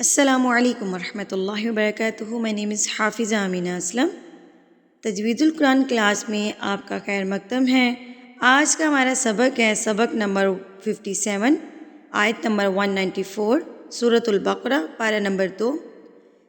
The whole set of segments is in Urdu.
السلام علیکم ورحمۃ اللہ وبرکاتہ۔ مائی نیم از حافظہ امینہ اسلم۔ تجوید القرآن کلاس میں آپ کا خیر مقدم ہے۔ آج کا ہمارا سبق ہے سبق نمبر 57، آیت نمبر 194، سورۃ البقرہ، پارہ نمبر 2۔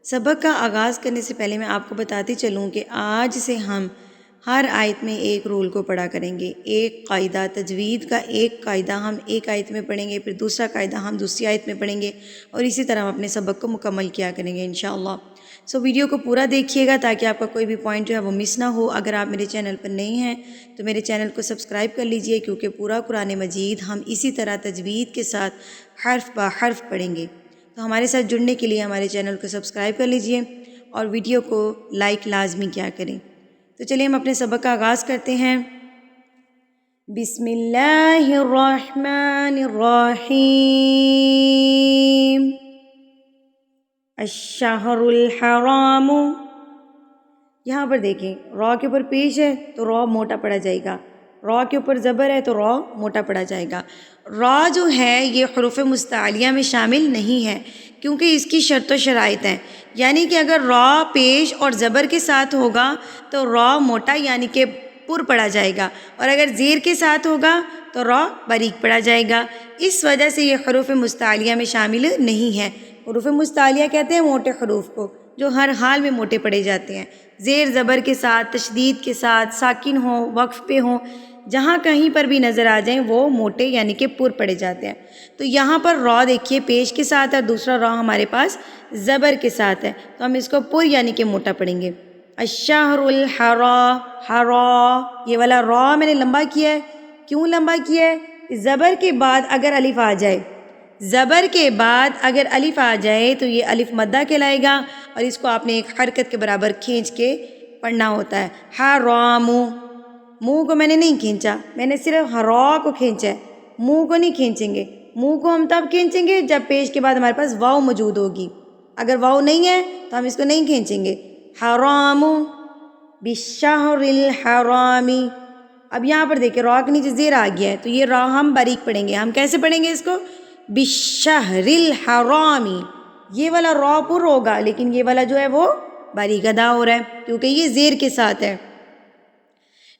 سبق کا آغاز کرنے سے پہلے میں آپ کو بتاتی چلوں کہ آج سے ہم ہر آیت میں ایک رول کو پڑھا کریں گے، ایک قاعدہ تجوید کا، ایک قاعدہ ہم ایک آیت میں پڑھیں گے، پھر دوسرا قاعدہ ہم دوسری آیت میں پڑھیں گے، اور اسی طرح ہم اپنے سبق کو مکمل کیا کریں گے انشاءاللہ۔ ویڈیو کو پورا دیکھیے گا تاکہ آپ کا کوئی بھی پوائنٹ جو ہے وہ مس نہ ہو۔ اگر آپ میرے چینل پر نہیں ہیں تو میرے چینل کو سبسکرائب کر لیجئے، کیونکہ پورا قرآن مجید ہم اسی طرح تجوید کے ساتھ حرف بہ حرف پڑھیں گے۔ تو ہمارے ساتھ جڑنے کے لیے ہمارے چینل کو سبسکرائب کر لیجئے اور ویڈیو کو لائک لازمی کیا کریں۔ تو چلیے ہم اپنے سبق کا آغاز کرتے ہیں۔ بسم اللہ الرحمن الرحیم۔ الشہر الحرام، یہاں پر دیکھیں را کے اوپر پیش ہے تو را موٹا پڑا جائے گا، را کے اوپر زبر ہے تو را موٹا پڑا جائے گا۔ را جو ہے یہ حروف مستعلیہ میں شامل نہیں ہے، کیونکہ اس کی شرط و شرائط ہیں، یعنی کہ اگر را پیش اور زبر کے ساتھ ہوگا تو را موٹا یعنی کہ پر پڑا جائے گا، اور اگر زیر کے ساتھ ہوگا تو را باریک پڑا جائے گا۔ اس وجہ سے یہ حروف مستعلیہ میں شامل نہیں ہے۔ حروف مستعلیہ کہتے ہیں موٹے حروف کو، جو ہر حال میں موٹے پڑے جاتے ہیں، زیر زبر کے ساتھ، تشدید کے ساتھ، ساکن ہوں، وقف پہ ہوں، جہاں کہیں پر بھی نظر آ جائیں وہ موٹے یعنی کہ پر پڑے جاتے ہیں۔ تو یہاں پر را دیکھیے پیش کے ساتھ ہے، دوسرا را ہمارے پاس زبر کے ساتھ ہے، تو ہم اس کو پر یعنی کہ موٹا پڑھیں گے۔ الشہر الحرام، حرا، یہ والا را میں نے لمبا کیا ہے۔ کیوں لمبا کیا ہے؟ زبر کے بعد اگر الف آ جائے، زبر کے بعد اگر الف آ جائے تو یہ الف مدہ کہلائے گا، اور اس کو آپ نے ایک حرکت کے برابر کھینچ کے پڑھنا ہوتا ہے۔ حرام، منہ کو میں نے نہیں کھینچا، میں نے صرف را کو کھینچا ہے، منہ کو نہیں کھینچیں گے۔ منہ کو ہم تب کھینچیں گے جب پیش کے بعد ہمارے پاس واو موجود ہوگی، اگر واو نہیں ہے تو ہم اس کو نہیں کھینچیں گے۔ حرام بالشہر الحرام۔ اب یہاں پر دیکھیں را کے نیچے زیر آ گیا ہے، تو یہ را ہم باریک پڑھیں گے۔ ہم کیسے پڑھیں گے اس کو؟ بالشہر الحرام۔ یہ والا را پر ہوگا، لیکن یہ والا جو ہے وہ باریک ادا ہو رہا ہے کیونکہ یہ زیر کے ساتھ ہے۔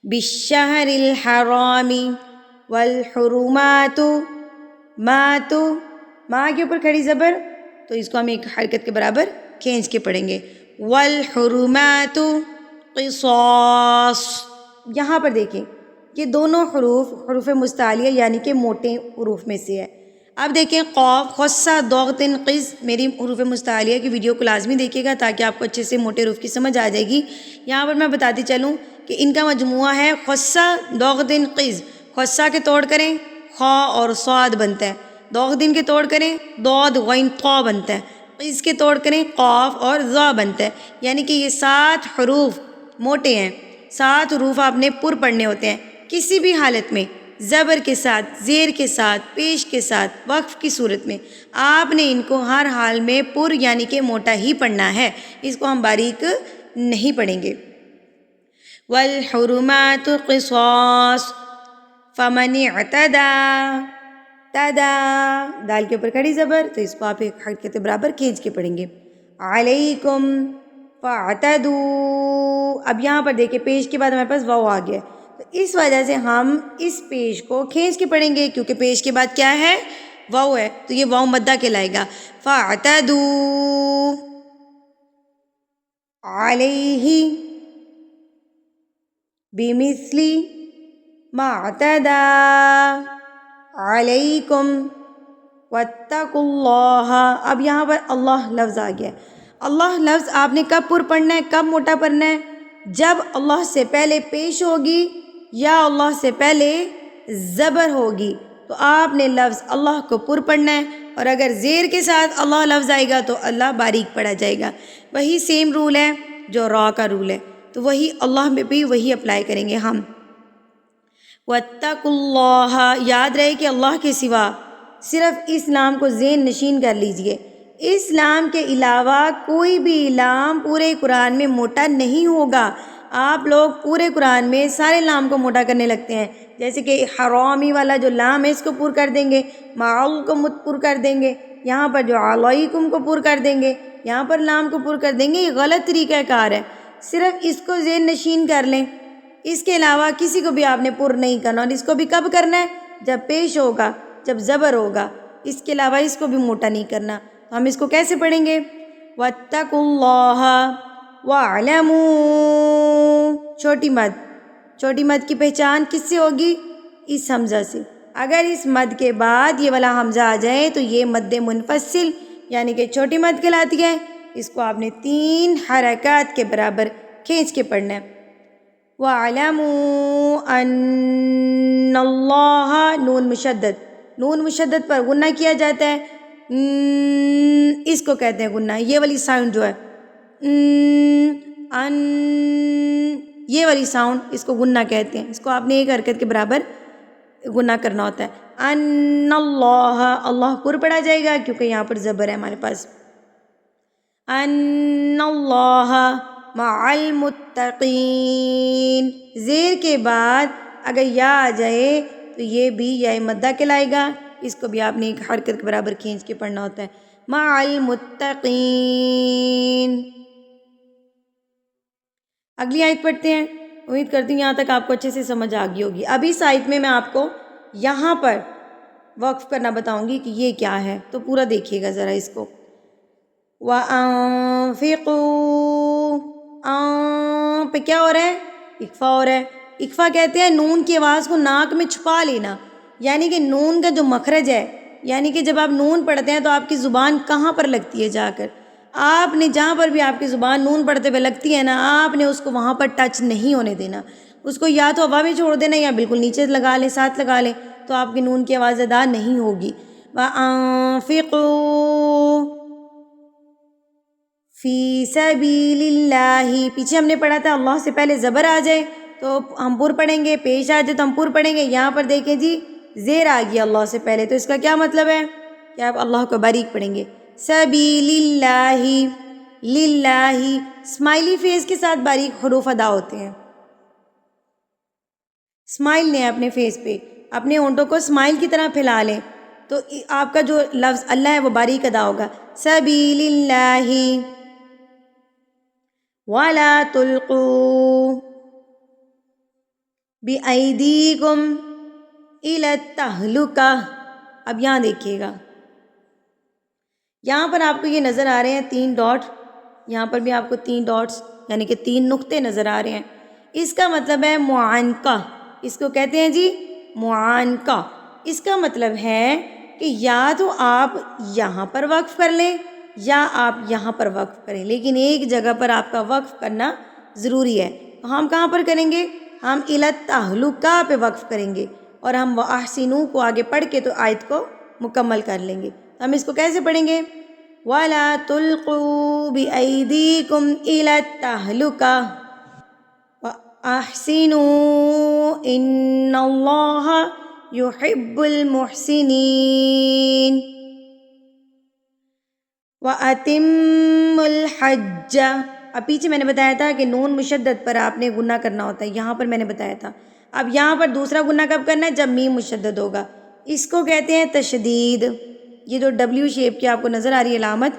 بالشہر الحرام والحرمات، مات، ماں کے اوپر کھڑی زبر، تو اس کو ہم ایک حرکت کے برابر کھینچ کے پڑھیں گے۔ والحرمات قصاص۔ یہاں پر دیکھیں یہ دونوں حروف حروف مستعلیہ یعنی کہ موٹے حروف میں سے ہے۔ اب دیکھیں قاف، خصہ، دوغتن، قز، میری حروف مستعلیہ کی ویڈیو کو لازمی دیکھیے گا تاکہ آپ کو اچھے سے موٹے حروف کی سمجھ آ جائے گی۔ یہاں پر میں بتاتی چلوں کہ ان کا مجموعہ ہے خصہ، دوغتن، قز۔ خصہ کے توڑ کریں خا اور صاد بنتا ہے، دوغتن کے توڑ کریں دود غین طا بنتا ہے، قز کے توڑ کریں قاف اور ظا بنتا ہے، یعنی کہ یہ 7 حروف موٹے ہیں۔ 7 حروف آپ نے پر پڑھنے ہوتے ہیں کسی بھی حالت میں، زبر کے ساتھ، زیر کے ساتھ، پیش کے ساتھ، وقف کی صورت میں آپ نے ان کو ہر حال میں پر یعنی کہ موٹا ہی پڑھنا ہے، اس کو ہم باریک نہیں پڑھیں گے۔ والحرمات قصاص فمن اعتدى، تدا، دال کے اوپر کھڑی زبر، تو اس کو آپ ایک حرکت کے برابر کھینچ کے پڑھیں گے۔ علیکم فاعتدوا۔ اب یہاں پر دیکھیں پیش کے بعد ہمارے پاس واو آ گیا ہے، تو اس وجہ سے ہم اس پیش کو کھینچ کے پڑھیں گے، کیونکہ پیش کے بعد کیا ہے؟ واو ہے، تو یہ واو مدہ کہلائے گا۔ فاعتدوا علیہ بمثل ما اعتدى علیکم واتقوا اللہ۔ اب یہاں پر اللہ لفظ آ گیا ہے۔ اللہ لفظ آپ نے کب پر پڑھنا ہے، کب موٹا پڑھنا ہے؟ جب اللہ سے پہلے پیش ہوگی یا اللہ سے پہلے زبر ہوگی تو آپ نے لفظ اللہ کو پر پڑھنا ہے، اور اگر زیر کے ساتھ اللہ لفظ آئے گا تو اللہ باریک پڑھا جائے گا۔ وہی سیم رول ہے جو را کا رول ہے، تو وہی اللہ میں بھی وہی اپلائی کریں گے ہم۔ واتقوا اللہ، یاد رہے کہ اللہ کے سوا صرف اس لام کو ذہن نشین کر لیجئے، اس لام کے علاوہ کوئی بھی لام پورے قرآن میں موٹا نہیں ہوگا۔ آپ لوگ پورے قرآن میں سارے لام کو موٹا کرنے لگتے ہیں، جیسے کہ حرامی والا جو لام ہے اس کو پور کر دیں گے، معل کو پور کر دیں گے، یہاں پر جو علیکم کو پور کر دیں گے، یہاں پر لام کو پور کر دیں گے۔ یہ غلط طریقہ کار ہے، صرف اس کو ذہن نشین کر لیں، اس کے علاوہ کسی کو بھی آپ نے پور نہیں کرنا، اور اس کو بھی کب کرنا ہے؟ جب پیش ہوگا، جب زبر ہوگا، اس کے علاوہ اس کو بھی موٹا نہیں کرنا۔ تو ہم اس کو کیسے پڑھیں گے؟ وَاتَّقُوا اللَّهَ وَاعْلَمُوا، چھوٹی مد کی پہچان کس سے ہوگی؟ اس حمزہ سے۔ اگر اس مد کے بعد یہ والا حمزہ آ جائے تو یہ مد منفصل یعنی کہ چھوٹی مد کہلاتی ہے، اس کو آپ نے 3 حرکات کے برابر کھینچ کے پڑھنا ہے۔ وَاعْلَمُوا أَنَّ اللَّهَ، نون مشدد پر غنہ کیا جاتا ہے، اس کو کہتے ہیں غنہ، یہ والی ساؤنڈ جو ہے یہ والی ساؤنڈ اس کو غنہ کہتے ہیں، اس کو آپ نے ایک حرکت کے برابر غنہ کرنا ہوتا ہے۔ ان اللہ، اللہ پر پڑھا جائے گا کیونکہ یہاں پر زبر ہے ہمارے پاس۔ ان اللہ مع المتقین، زیر کے بعد اگر یا آ جائے تو یہ بھی یا مدہ کہلائے گا، اس کو بھی آپ نے ایک حرکت کے برابر کھینچ کے پڑھنا ہوتا ہے۔ مع المتقین۔ اگلی آیت پڑھتے ہیں، امید کرتی ہوں یہاں تک آپ کو اچھے سے سمجھ آ گئی ہوگی۔ اب اس آیت میں آپ کو یہاں پر وقف کرنا بتاؤں گی کہ یہ کیا ہے، تو پورا دیکھیے گا ذرا اس کو۔ وَأَنفِقُوا، پہ کیا ہو رہا ہے؟ اکفا ہو رہا ہے۔ اکفا کہتے ہیں نون کی آواز کو ناک میں چھپا لینا، یعنی کہ نون کا جو مخرج ہے، یعنی کہ جب آپ نون پڑھتے ہیں تو آپ کی زبان کہاں پر لگتی ہے؟ جا کر آپ نے جہاں پر بھی آپ کی زبان نون پڑھتے ہوئے لگتی ہے نا، آپ نے اس کو وہاں پر ٹچ نہیں ہونے دینا، اس کو یا تو ہوا میں چھوڑ دینا یا بالکل نیچے لگا لیں، ساتھ لگا لیں، تو آپ کی نون کی آواز ادا نہیں ہوگی۔ وَأَنفِقُوا فِي سَبِيلِ اللَّهِ، پیچھے ہم نے پڑھا تھا اللہ سے پہلے زبر آ جائے تو ہم پر پڑھیں گے، پیش آ جائے تو ہم پر پڑھیں گے۔ یہاں پر دیکھیں جی زیر آ گیا اللہ سے پہلے، تو اس کا کیا مطلب ہے کہ آپ اللہ کو باریک پڑھیں گے۔ سبیل اللہ، للہ، اسمائیلی فیس کے ساتھ باریک حروف ادا ہوتے ہیں۔ اسمائل لیں اپنے فیس پہ، اپنے ہونٹوں کو اسمائل کی طرح پھیلا لیں تو آپ کا جو لفظ اللہ ہے وہ باریک ادا ہوگا۔ سبیل اللہ ولا تلقوا بأیدیکم الی التہلکہ۔ اب یہاں دیکھیے گا، یہاں پر آپ کو یہ نظر آ رہے ہیں 3 ڈاٹ، یہاں پر بھی آپ کو 3 ڈاٹس یعنی کہ 3 نقطے نظر آ رہے ہیں، اس کا مطلب ہے معانقہ، اس کو کہتے ہیں جی معانقہ۔ اس کا مطلب ہے کہ یا تو آپ یہاں پر وقف کر لیں یا آپ یہاں پر وقف کریں، لیکن ایک جگہ پر آپ کا وقف کرنا ضروری ہے۔ تو ہم کہاں پر کریں گے؟ ہم الی التہلکہ پہ وقف کریں گے، اور ہم وَأَحْسِنُوا کو آگے پڑھ کے تو آیت کو مکمل کر لیں گے۔ ہم اس کو کیسے پڑھیں گے؟ وَلَا تُلْقُوا بِأَيْدِيكُمْ إِلَى التَّهْلُكَةِ وَأَحْسِنُوا إِنَّ اللَّهَ يُحِبُّ الْمُحْسِنِينَ۔ وَأَتِمُّ الْحَجَّ، اب پیچھے میں نے بتایا تھا کہ نون مشدد پر آپ نے غنہ کرنا ہوتا ہے، یہاں پر میں نے بتایا تھا۔ اب یہاں پر دوسرا غنہ کب کرنا ہے؟ جب میم مشدد ہوگا، اس کو کہتے ہیں تشدید۔ یہ جو ڈبلیو شیپ کی آپ کو نظر آ رہی ہے علامت،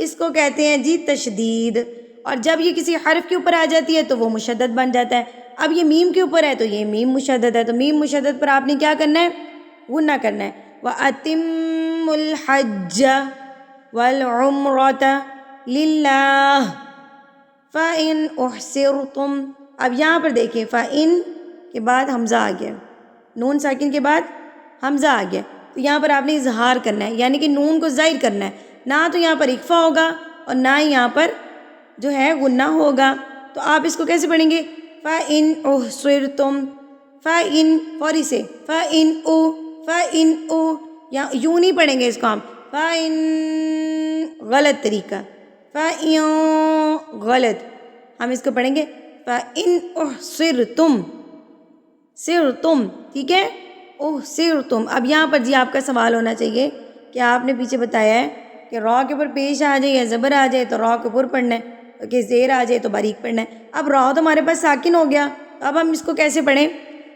اس کو کہتے ہیں جی تشدید، اور جب یہ کسی حرف کے اوپر آ جاتی ہے تو وہ مشدد بن جاتا ہے۔ اب یہ میم کے اوپر ہے تو یہ میم مشدد ہے، تو میم مشدد پر آپ نے کیا کرنا ہے؟ غنہ کرنا ہے۔ وَأَتِمُّ الْحَجَّ وَالْعُمْرَةَ لِلَّهِ فَإِنْ أُحْصِرْتُمْ۔ اب یہاں پر دیکھیں، فَإِنْ کے بعد حمزہ آ گیا، نون ساکن کے بعد حمزہ آ گیا، تو یہاں پر آپ نے اظہار کرنا ہے، یعنی کہ نون کو ظاہر کرنا ہے، نہ تو یہاں پر اکفا ہوگا اور نہ ہی یہاں پر جو ہے غنہ ہوگا۔ تو آپ اس کو کیسے پڑھیں گے؟ فَإِنْ أُحْصِرْتُمْ، فَإِنْ فوری سے، فَإِنْ أُ، فَإِنْ أُ، یوں نہیں پڑھیں گے اس کو ہم، فَإِنْ غلط طریقہ، فَإِنْ غلط، ہم اس کو پڑھیں گے فَإِنْ أُحْصِرْتُمْ، سرتم، ٹھیک ہے، احصرتم۔ اب یہاں پر جی آپ کا سوال ہونا چاہیے کہ آپ نے پیچھے بتایا ہے کہ را کے اوپر پیش آ جائے یا زبر آ جائے تو را کے اوپر پڑھنا ہے، کہ زیر آ جائے تو باریک پڑھنا ہے۔ اب را تو ہمارے پاس ساکن ہو گیا، تو اب ہم اس کو کیسے پڑھیں؟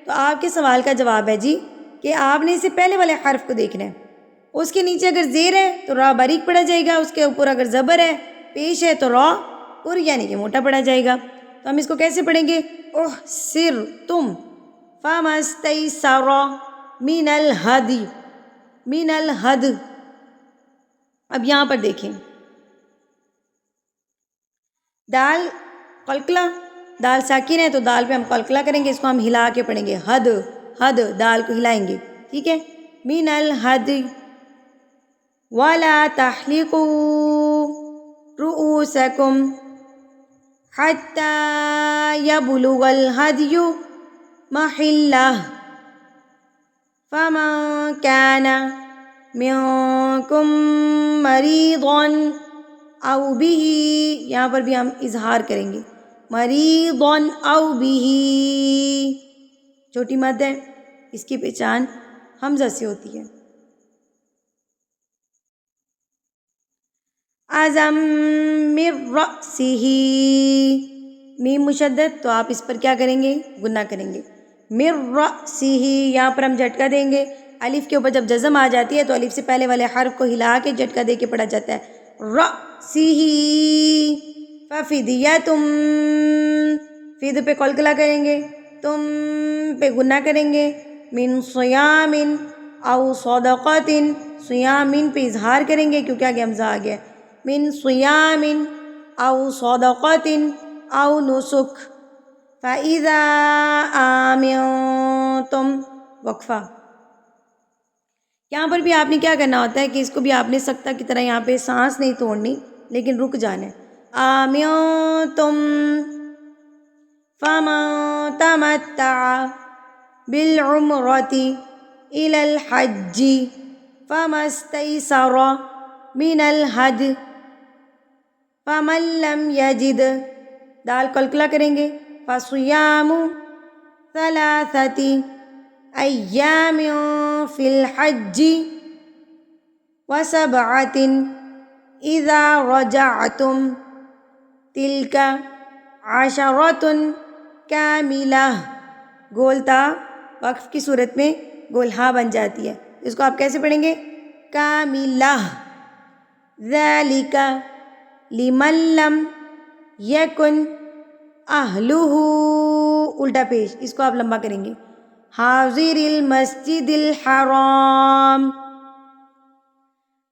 تو تو آپ کے سوال کا جواب ہے جی کہ آپ نے اسے پہلے والے حرف کو دیکھنا ہے. اس کے نیچے اگر زیر ہے تو را باریک پڑا جائے گا، اس کے اوپر اگر زبر ہے پیش ہے تو را پر یعنی کہ موٹا پڑا جائے گا. تو ہم اس کو کیسے پڑھیں گے؟ احسرتم فما استیسر من الہدی، من الہد. اب یہاں پر دیکھیں دال قلقلہ، دال ساکن ہے تو دال پہ ہم قلقلہ کریں گے، اس کو ہم ہلا کے پڑھیں گے حد، حد، دال کو ہلائیں گے. ٹھیک ہے. من الحد ولا تحلقوا رؤوسکم حتی یبلغ الہدی محلہ فمن کان منکم مریضا او بھی، یہاں پر بھی ہم اظہار کریں گے مریضا او بھی، چھوٹی مد ہے، اس کی پہچان حمزہ سے ہوتی ہے. اعظم من رأسہ، میم مشدد تو آپ اس پر کیا کریں گے؟ گنہ کریں گے. من رأسہ، یہاں پر ہم جھٹکا دیں گے. الف کے اوپر جب جزم آ جاتی ہے تو الف سے پہلے والے حرف کو ہلا کے جھٹکا دے کے پڑھا جاتا ہے. رأسہ ففدیۃ، فد پہ قلقلہ کریں گے، تم پہ گنہ کریں گے. من صیام او صدقۃ، صیام پہ اظہار کریں گے کیونکہ آگے حمزہ آ گیا. من صیام او صدقۃ او نسک فاذا آمنتم، وقفہ. یہاں پر بھی آپ نے کیا کرنا ہوتا ہے کہ اس کو بھی آپ نے سکتہ کی طرح یہاں پہ سانس نہیں توڑنی لیکن رک جانا ہے. آمنتم فمن تمتع بالعمرۃ الی الحج فما استیسر من الہد فمن لم یجد، دال قلقلہ کریں گے. فصیام ثلاثۃ ایام فی الحج وسبعۃ اذا رجعتم تلک عشرۃ کاملہ. گولتا وقف کی صورت میں گولہا بن جاتی ہے، اس کو آپ کیسے پڑھیں گے؟ کاملہ. ذالک لمن لم یکن اہلہ، الٹا پیش، اس کو آپ لمبا کریں گے. حاضر المسجد الحرام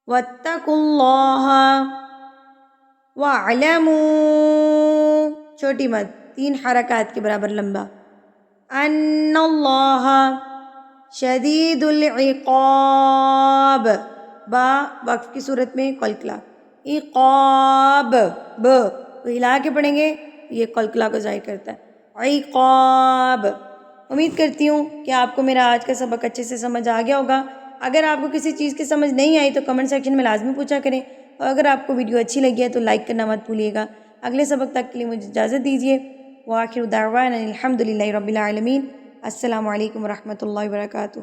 واتقوا اللہ واعلموا، چھوٹی مد 3 حرکات کے برابر لمبا. ان اللہ شدید العقاب، با وقف کی صورت میں قلقلہ. عقاب، ب کو ہلا کے پڑھیں گے، یہ قلقلہ کو ظاہر کرتا ہے. عقاب. امید کرتی ہوں کہ آپ کو میرا آج کا سبق اچھے سے سمجھ آ گیا ہوگا. اگر آپ کو کسی چیز کی سمجھ نہیں آئی تو کمنٹ سیکشن میں لازمی پوچھا کریں، اور اگر آپ کو ویڈیو اچھی لگی ہے تو لائک کرنا مت بھولیے گا. اگلے سبق تک کے لیے مجھے اجازت دیجیے. وآخر دعوانا الحمد للہ رب العالمین. السلام علیکم ورحمۃ اللہ وبرکاتہ.